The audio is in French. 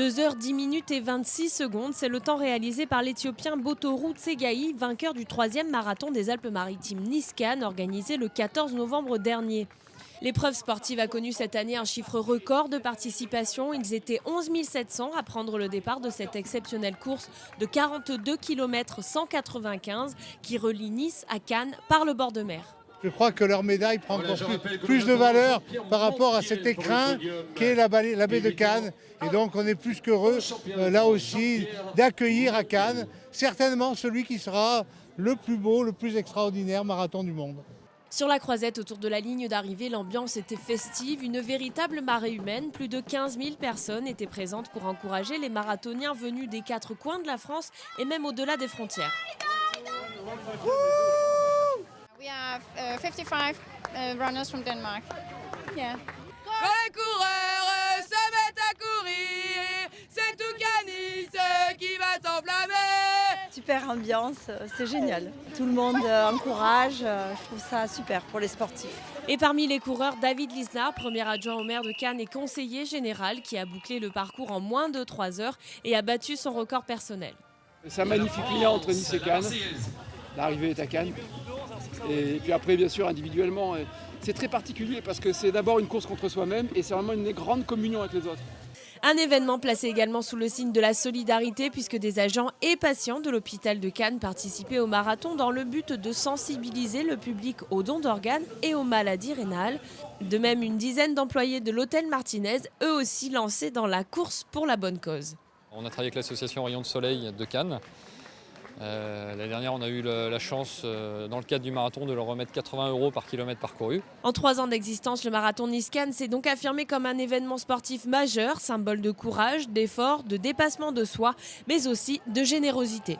2 heures 10 minutes et 26 secondes, c'est le temps réalisé par l'Éthiopien Botoru Tsegaï, vainqueur du 3e marathon des Alpes-Maritimes Nice-Cannes, organisé le 14 novembre dernier. L'épreuve sportive a connu cette année un chiffre record de participation. Ils étaient 11 700 à prendre le départ de cette exceptionnelle course de 42 km 195 qui relie Nice à Cannes par le bord de mer. Je crois que leur médaille prend encore plus de valeur par rapport à cet écrin qu'est la baie de Cannes. Et donc on est plus qu'heureux, là aussi, d'accueillir à Cannes certainement celui qui sera le plus beau, le plus extraordinaire marathon du monde. Sur la croisette autour de la ligne d'arrivée, l'ambiance était festive, une véritable marée humaine. Plus de 15 000 personnes étaient présentes pour encourager les marathoniens venus des 4 coins de la France et même au-delà des frontières. We have 55 runners from Denmark. Yeah. Quand les coureurs se mettent à courir, c'est tout Nice qui va s'enflammer. Super ambiance, c'est génial. Tout le monde encourage, je trouve ça super pour les sportifs. Et parmi les coureurs, David Lisnard, premier adjoint au maire de Cannes et conseiller général, qui a bouclé le parcours en moins de 3 heures et a battu son record personnel. C'est un magnifique lien entre Nice et Cannes. L'arrivée est à Cannes. Et puis après, bien sûr, individuellement, c'est très particulier parce que c'est d'abord une course contre soi-même et c'est vraiment une grande communion avec les autres. Un événement placé également sous le signe de la solidarité puisque des agents et patients de l'hôpital de Cannes participaient au marathon dans le but de sensibiliser le public aux dons d'organes et aux maladies rénales. De même, une dizaine d'employés de l'hôtel Martinez, eux aussi lancés dans la course pour la bonne cause. On a travaillé avec l'association Rayon de Soleil de Cannes. L'année dernière, on a eu la chance, dans le cadre du marathon, de leur remettre 80 € par kilomètre parcouru. En 3 ans d'existence, le marathon Nice-Cannes s'est donc affirmé comme un événement sportif majeur, symbole de courage, d'effort, de dépassement de soi, mais aussi de générosité.